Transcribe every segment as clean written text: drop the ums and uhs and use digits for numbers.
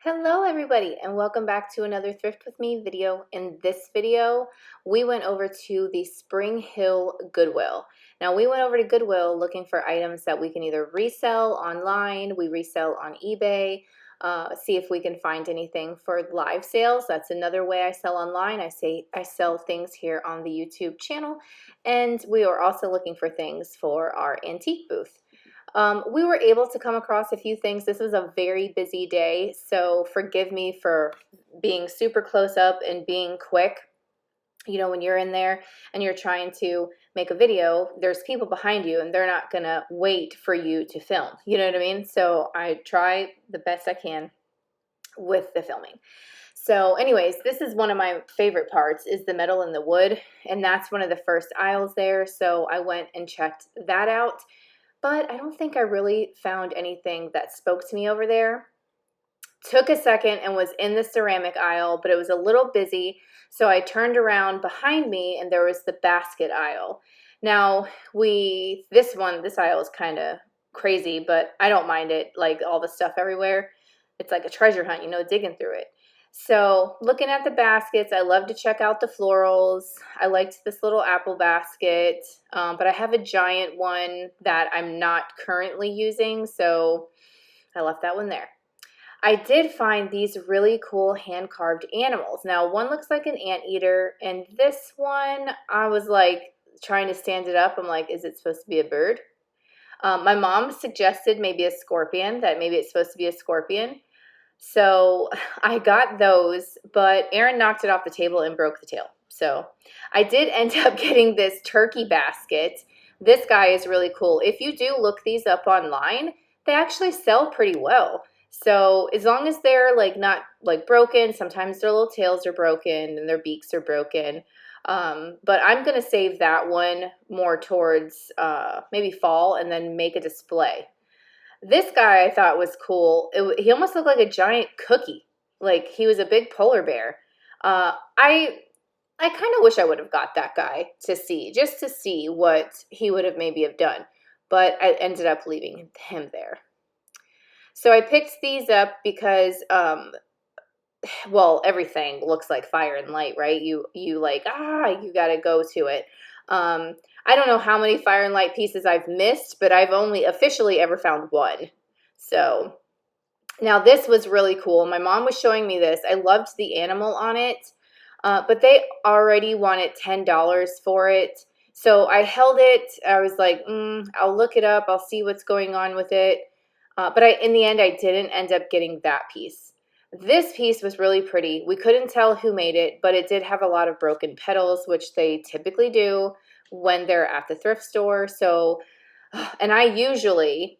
Hello everybody and welcome back to another Thrift With Me video. In this video, we went over to the Spring Hill Goodwill. Now we went over to Goodwill looking for items that we can either resell online, we resell on eBay, see if we can find anything for live sales. That's another way I sell online. I sell things here on the YouTube channel, and we are also looking for things for our antique booth. We were able to come across a few things. This was a very busy day, so forgive me for being super close up and being quick. You know, when you're in there and you're trying to make a video, there's people behind you and they're not going to wait for you to film. You know what I mean? So I try the best I can with the filming. So anyways, this is one of my favorite parts is the metal and the wood, and that's one of the first aisles there. So I went and checked that out. But I don't think I really found anything that spoke to me over there. Took a second and was in the ceramic aisle, but it was a little busy. So I turned around behind me and there was the basket aisle. Now this aisle is kind of crazy, but I don't mind it. Like all the stuff everywhere. It's like a treasure hunt, you know, digging through it. So looking at the baskets, I love to check out the florals. I liked this little apple basket, but I have a giant one that I'm not currently using, so I left that one there. I did find these really cool hand-carved animals. Now, one looks like an anteater, and this one, I was like trying to stand it up. I'm like, is it supposed to be a bird? My mom suggested maybe a scorpion, that maybe it's supposed to be a scorpion. So I got those, but Aaron knocked it off the table and broke the tail. So I did end up getting this turkey basket. This guy is really cool. If you do look these up online, they actually sell pretty well. So as long as they're like not like broken, sometimes their little tails are broken and their beaks are broken. But I'm going to save that one more towards maybe fall and then make a display. This guy I thought was cool. He almost looked like a giant cookie. Like he was a big polar bear. I kind of wish I would have got that guy just to see what he would have maybe have done. But I ended up leaving him there. So I picked these up because, well, everything looks like fire and light, right? You you got to go to it. I don't know how many fire and light pieces I've missed, but I've only officially ever found one. So now this was really cool. My mom was showing me this. I loved the animal on it, but they already wanted $10 for it. So I held it. I was like, I'll look it up. I'll see what's going on with it. But in the end, I didn't end up getting that piece. This piece was really pretty. We couldn't tell who made it, but it did have a lot of broken petals, which they typically do when they're at the thrift store. So, and I usually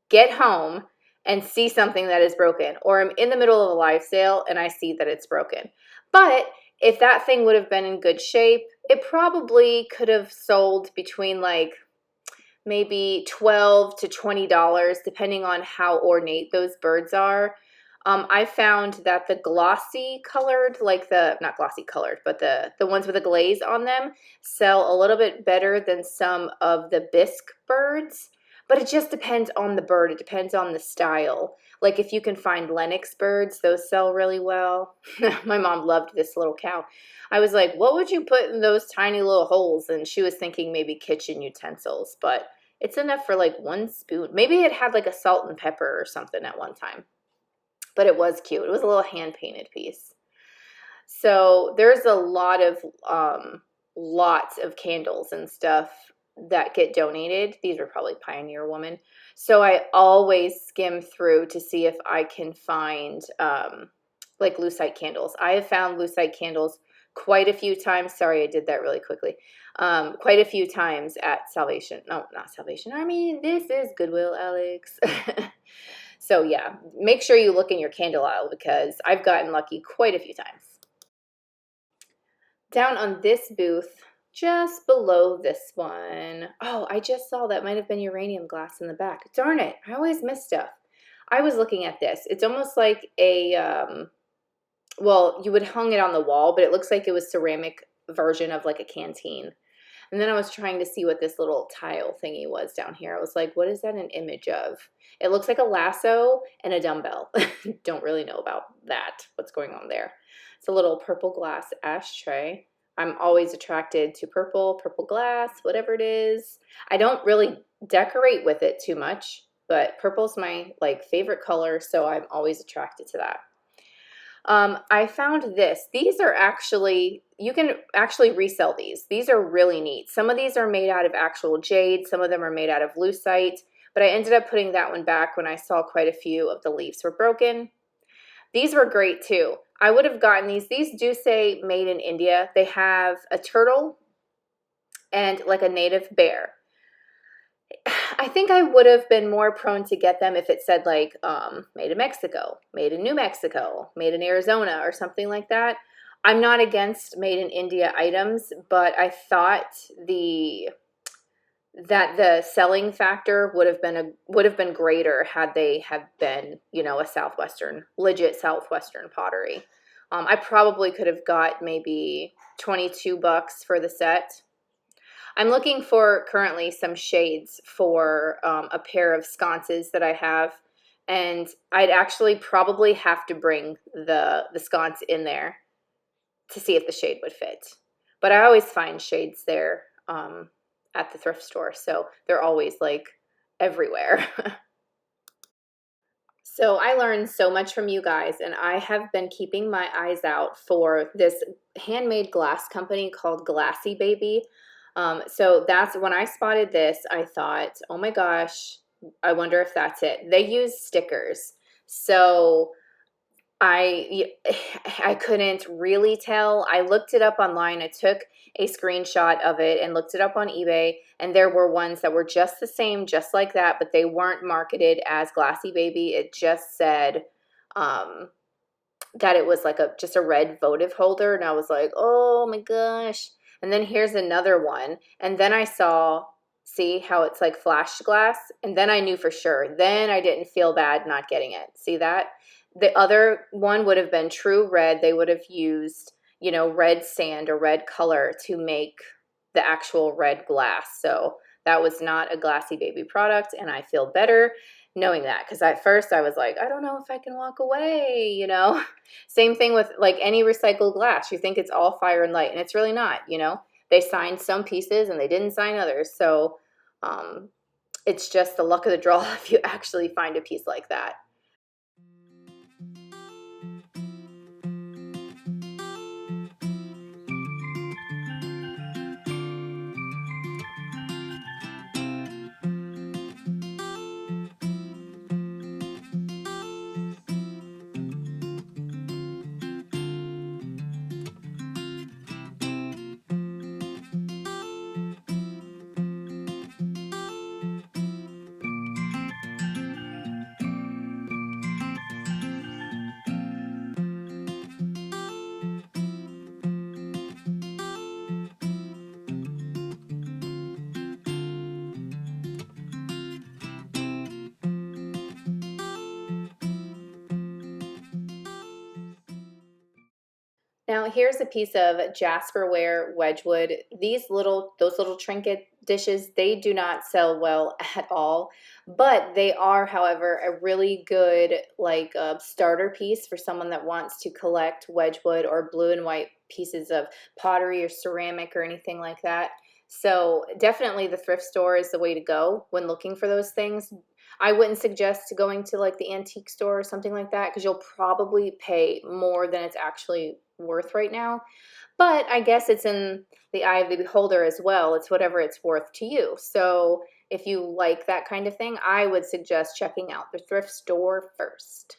get home and see something that is broken, or I'm in the middle of a live sale and I see that it's broken. But if that thing would have been in good shape, it probably could have sold between like maybe $12 to $20, depending on how ornate those birds are. I found that the glossy colored, like not glossy colored, but the ones with a glaze on them sell a little bit better than some of the bisque birds. But it just depends on the bird. It depends on the style. Like if you can find Lennox birds, those sell really well. My mom loved this little cow. I was like, what would you put in those tiny little holes? And she was thinking maybe kitchen utensils, but it's enough for like one spoon. Maybe it had like a salt and pepper or something at one time. But it was cute. It was a little hand-painted piece. So there's a lot of lots of candles and stuff that get donated. These are probably Pioneer Woman. So I always skim through to see if I can find like lucite candles. I have found lucite candles quite a few times. Sorry, I did that really quickly. Quite a few times at Salvation. No, not Salvation Army. This is Goodwill, Alex. So yeah, make sure you look in your candle aisle because I've gotten lucky quite a few times. Down on this booth, just below this one. Oh, I just saw that might have been uranium glass in the back. Darn it, I always miss stuff. I was looking at this. It's almost like a, well, you would hung it on the wall, but it looks like it was ceramic version of like a canteen. And then I was trying to see what this little tile thingy was down here. I was like, what is that an image of? It looks like a lasso and a dumbbell. Don't really know about that, what's going on there. It's a little purple glass ashtray. I'm always attracted to purple glass, whatever it is. I don't really decorate with it too much, but purple's my like favorite color, so I'm always attracted to that. I found this. These are actually, you can actually resell these. These are really neat. Some of these are made out of actual jade. Some of them are made out of lucite, but I ended up putting that one back when I saw quite a few of the leaves were broken. These were great too. I would have gotten these. These do say made in India. They have a turtle and like a native bear. I think I would have been more prone to get them if it said like made in Mexico, made in New Mexico, made in Arizona or something like that. I'm not against made in India items, but I thought that the selling factor would have been greater had they have been, you know, a legit Southwestern pottery. I probably could have got maybe $22 for the set. I'm looking for currently some shades for a pair of sconces that I have, and I'd actually probably have to bring the sconce in there to see if the shade would fit. But I always find shades there at the thrift store, so they're always like everywhere. So I learned so much from you guys, and I have been keeping my eyes out for this handmade glass company called Glassy Baby. So that's when I spotted this, I thought, oh my gosh, I wonder if that's it. They use stickers. So I couldn't really tell. I looked it up online. I took a screenshot of it and looked it up on eBay, and there were ones that were just the same, just like that, but they weren't marketed as Glassy Baby. It just said that it was like just a red votive holder, and I was like, oh my gosh. And then here's another one, and then I see how it's like flash glass, and then I knew for sure. Then I didn't feel bad not getting it. See that? The other one would have been true red. They would have used, you know, red sand or red color to make the actual red glass. So that was not a Glassy Baby product, and I feel better knowing that, because at first I was like, I don't know if I can walk away, you know. Same thing with like any recycled glass. You think it's all fire and light, and it's really not, you know. They signed some pieces and they didn't sign others. So it's just the luck of the draw if you actually find a piece like that. Now here's a piece of Jasperware Wedgwood. Those little trinket dishes, they do not sell well at all, but they are, however, a really good like starter piece for someone that wants to collect Wedgwood or blue and white pieces of pottery or ceramic or anything like that. So definitely the thrift store is the way to go when looking for those things. I wouldn't suggest going to like the antique store or something like that, because you'll probably pay more than it's actually worth right now. But I guess it's in the eye of the beholder as well. It's whatever it's worth to you. So if you like that kind of thing, I would suggest checking out the thrift store first.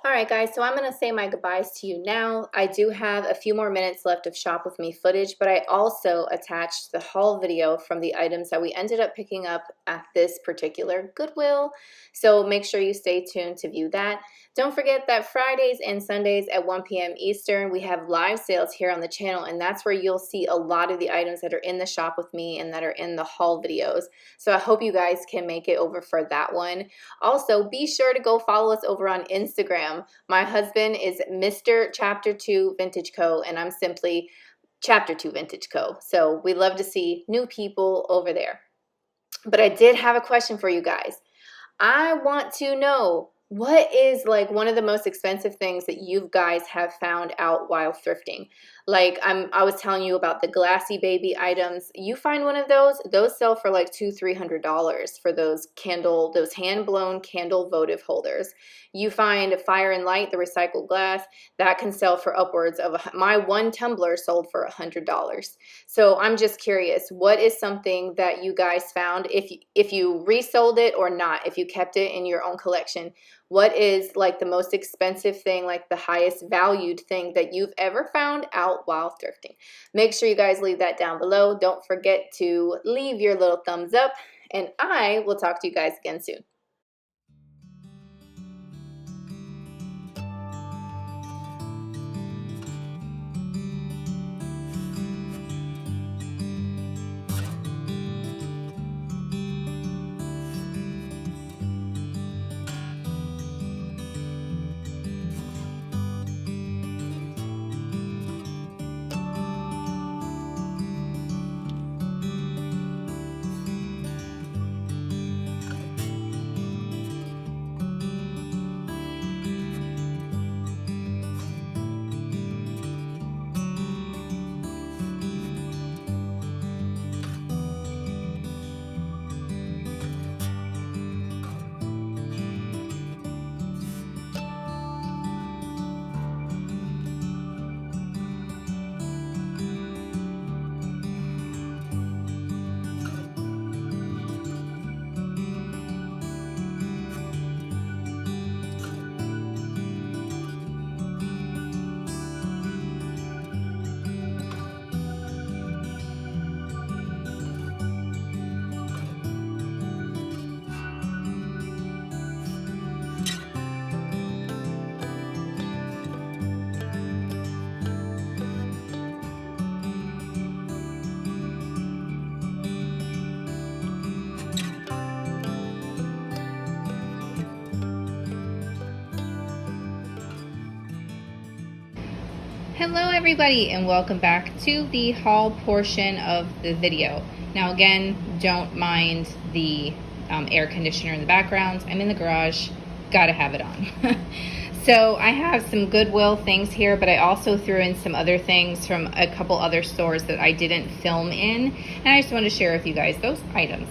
All right, guys, so I'm going to say my goodbyes to you now. I do have a few more minutes left of Shop With Me footage, but I also attached the haul video from the items that we ended up picking up at this particular Goodwill. So make sure you stay tuned to view that. Don't forget that Fridays and Sundays at 1 p.m. Eastern, we have live sales here on the channel, and that's where you'll see a lot of the items that are in the Shop With Me and that are in the haul videos. So I hope you guys can make it over for that one. Also, be sure to go follow us over on Instagram. My husband is Mr. Chapter 2 Vintage Co., and I'm simply Chapter 2 Vintage Co. So we love to see new people over there. But I did have a question for you guys. I want to know, what is like one of the most expensive things that you guys have found out while thrifting? Like I was telling you about the glassy baby items. You find one of those sell for like $200-300 for those hand blown candle votive holders. You find Fire and Light, the recycled glass, that can sell for upwards of my one tumbler sold for $100. So I'm just curious, what is something that you guys found, if you resold it or not, if you kept it in your own collection? What is like the most expensive thing, like the highest valued thing that you've ever found out while thrifting? Make sure you guys leave that down below. Don't forget to leave your little thumbs up, and I will talk to you guys again soon. Hello everybody, and welcome back to the haul portion of the video. Now again, don't mind the air conditioner in the background. I'm in the garage, gotta have it on. So I have some Goodwill things here, but I also threw in some other things from a couple other stores that I didn't film in, and I just want to share with you guys those items.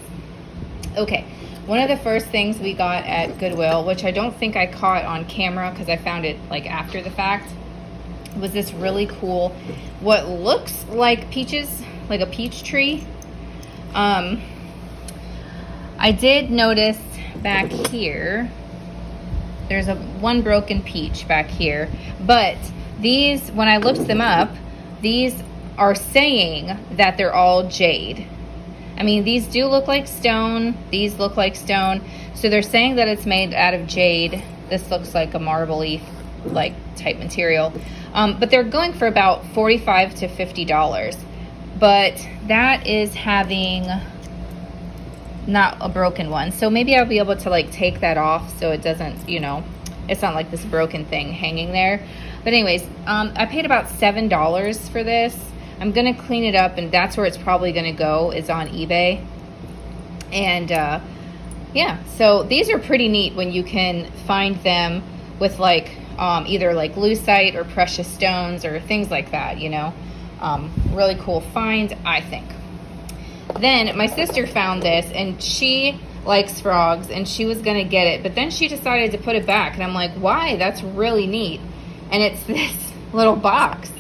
Okay, one of the first things we got at Goodwill, which I don't think I caught on camera because I found it like after the fact, was this really cool, what looks like peaches, like a peach tree. I did notice back here, there's one broken peach back here, but these, when I looked them up, these are saying that they're all jade. I mean, these do look like stone, these look like stone, so they're saying that it's made out of jade. This looks like a marbly like type material. But they're going for about $45 to $50. But that is having not a broken one. So maybe I'll be able to like take that off so it doesn't, you know, it's not like this broken thing hanging there. But anyways, I paid about $7 for this. I'm gonna clean it up, and that's where it's probably gonna go, is on eBay. And yeah, so these are pretty neat when you can find them with like either like lucite or precious stones or things like that, you know. Really cool find, I think. Then my sister found this, and she likes frogs, and she was gonna get it, but then she decided to put it back, and I'm like, why? That's really neat. And it's this little box.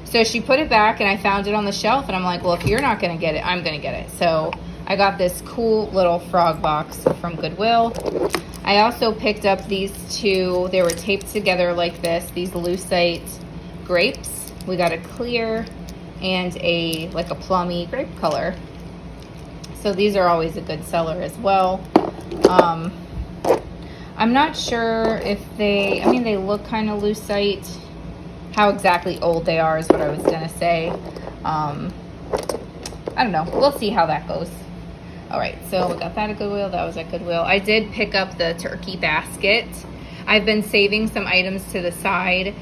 So she put it back, and I found it on the shelf, and I'm like, well, if you're not gonna get it, I'm gonna get it. So I got this cool little frog box from Goodwill. I also picked up these two. They were taped together like this, these lucite grapes. We got a clear and a like a plummy grape color. So these are always a good seller as well. I'm not sure if they, I mean, they look kind of lucite. How exactly old they are is what I was gonna say. I don't know, we'll see how that goes. All right, so we got that at Goodwill. That was at Goodwill. I did pick up the turkey basket. I've been saving some items to the side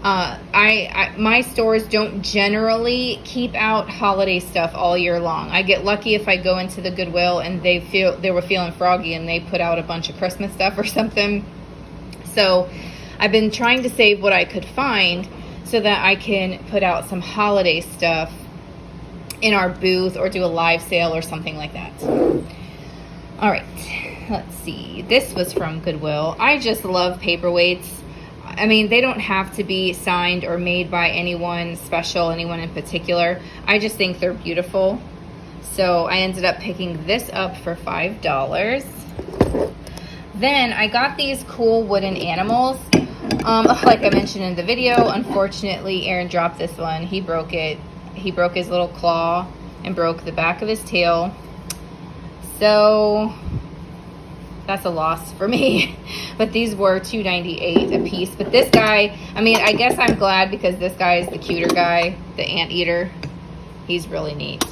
My stores don't generally keep out holiday stuff all year long. I get lucky if I go into the Goodwill and they were feeling froggy and they put out a bunch of Christmas stuff or something. So I've been trying to save what I could find so that I can put out some holiday stuff in our booth or do a live sale or something like that. All right, let's see. This was from Goodwill. I just love paperweights. I mean, they don't have to be signed or made by anyone special, anyone in particular. I just think they're beautiful. So I ended up picking this up for $5. Then I got these cool wooden animals. Like I mentioned in the video, unfortunately, Aaron dropped this one. He broke it. He broke his little claw and broke the back of his tail. So that's a loss for me. But these were $2.98 a piece. But this guy, I mean, I guess I'm glad because this guy is the cuter guy, the anteater. He's really neat.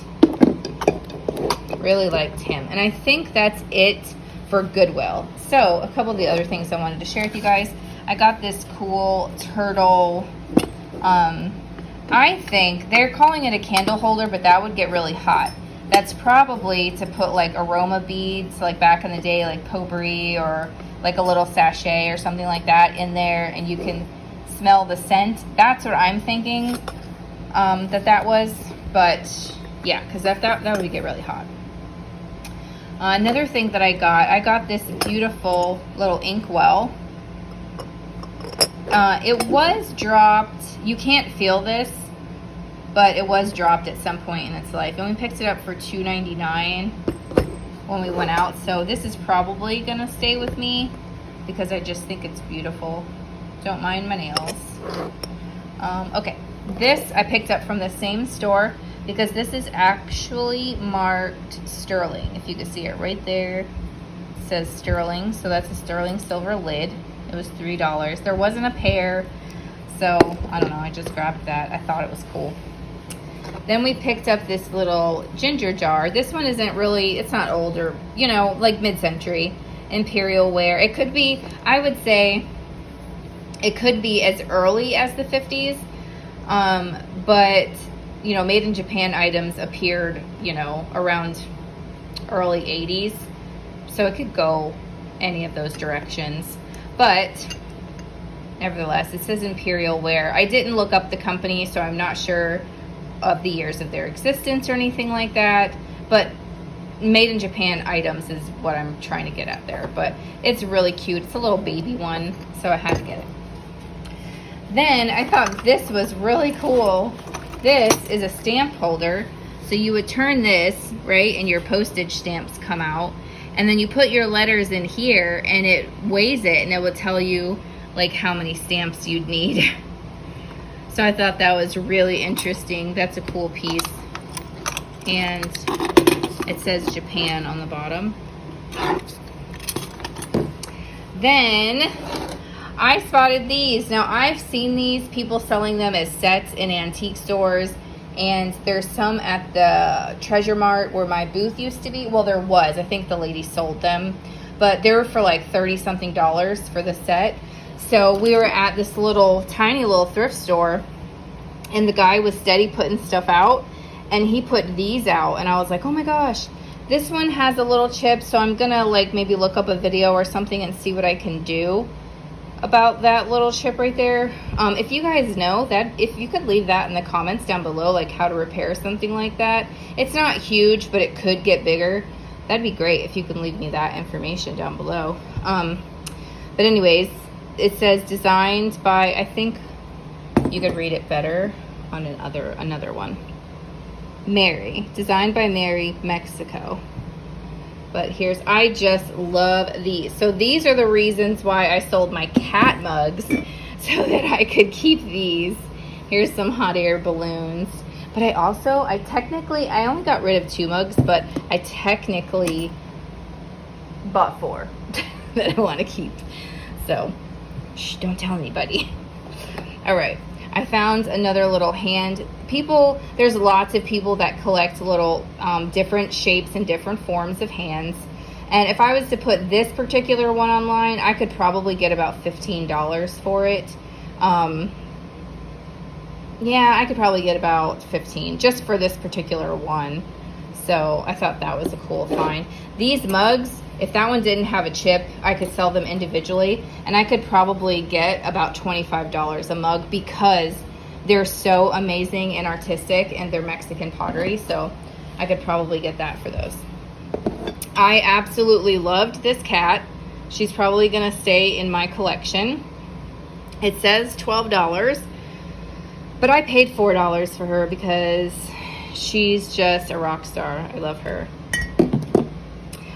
Really liked him. And I think that's it for Goodwill. So a couple of the other things I wanted to share with you guys. I got this cool turtle. I think they're calling it a candle holder, but that would get really hot. That's probably to put like aroma beads, like back in the day, like potpourri or like a little sachet or something like that in there, and you can smell the scent. That's what I'm thinking that was. But yeah, because that would get really hot. Another thing that I got this beautiful little inkwell. It was dropped. You can't feel this, but it was dropped at some point in its life. And we picked it up for $2.99 when we went out. So this is probably going to stay with me because I just think it's beautiful. Don't mind my nails. Okay, this I picked up from the same store because this is actually marked sterling. If you can see it right there, it says sterling. So that's a sterling silver lid. It was $3. There wasn't a pair, so I don't know. I just grabbed that. I thought it was cool. Then we picked up this little ginger jar. This one isn't really, it's not old or, you know, like mid-century imperial ware. It could be, I would say, it could be as early as the 50s, but, you know, made in Japan items appeared, you know, around early 80s. So it could go any of those directions. But nevertheless, it says imperial ware. I didn't look up the company, so I'm not sure of the years of their existence or anything like that. But made in Japan items is what I'm trying to get at there. But it's really cute. It's a little baby one, so I had to get it. Then I thought this was really cool. This is a stamp holder. So you would turn this, right, and your postage stamps come out. And then you put your letters in here and it weighs it and it will tell you like how many stamps you'd need. So I thought that was really interesting. That's a cool piece. And it says Japan on the bottom. Then I spotted these. Now I've seen these people selling them as sets in antique stores. And there's some at the Treasure Mart where my booth used to be. Well, there was. I think the lady sold them. But they were for like $30-something for the set. So we were at this little, tiny little thrift store. And the guy was steady putting stuff out. And he put these out. And I was like, oh my gosh. This one has a little chip. So I'm going to like maybe look up a video or something and see what I can do about that little chip right there. If you guys know that, if you could leave that in the comments down below, like how to repair something like that. It's not huge, but it could get bigger. That'd be great if you can leave me that information down below. But anyways, it says designed by, I think you could read it better on another one. Mary, designed by Mary, Mexico. But I just love these. So these are the reasons why I sold my cat mugs so that I could keep these. Here's some hot air balloons. But I only got rid of 2 mugs, but I technically bought 4 that I want to keep. So, shh, don't tell anybody. All right. I found another little hand. There's lots of people that collect little different shapes and different forms of hands. And if I was to put this particular one online, I could probably get about $15 for it. Yeah, I could probably get about 15 just for this particular one. So I thought that was a cool find. These mugs, if that one didn't have a chip, I could sell them individually, and I could probably get about $25 a mug because they're so amazing and artistic, and they're Mexican pottery, so I could probably get that for those. I absolutely loved this cat. She's probably gonna stay in my collection. It says $12, but I paid $4 for her because she's just a rock star. I love her.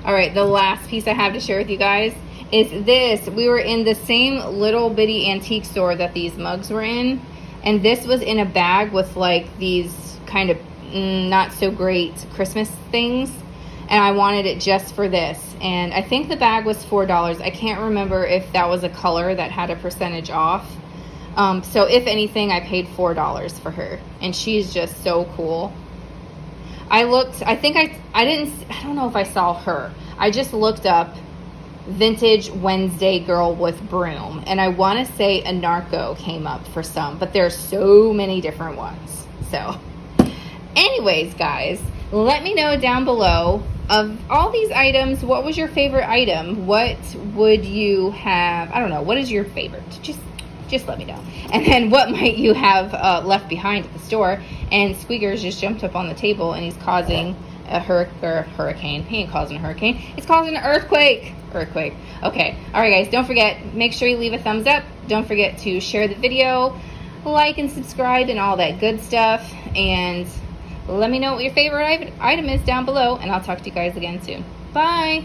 All right, the last piece I have to share with you guys is this. We were in the same little bitty antique store that these mugs were in, and this was in a bag with like these kind of not so great Christmas things, and I wanted it just for this. And I think the bag was $4. I can't remember if that was a color that had a percentage off. So if anything, I paid $4 for her, and she's just so cool. I looked, I don't know if I saw her. I just looked up Vintage Wednesday Girl with Broom, and I want to say a Narco came up for some, but there's so many different ones. So anyways, guys, let me know down below, of all these items, what was your favorite item? What would you have? I don't know. What is your favorite? Just let me know. And then what might you have left behind at the store? And Squeaker's just jumped up on the table, and he's causing a hurricane. He ain't causing a hurricane. He's causing an earthquake. Okay. All right, guys. Don't forget, make sure you leave a thumbs up. Don't forget to share the video, like and subscribe, and all that good stuff. And let me know what your favorite item is down below, and I'll talk to you guys again soon. Bye.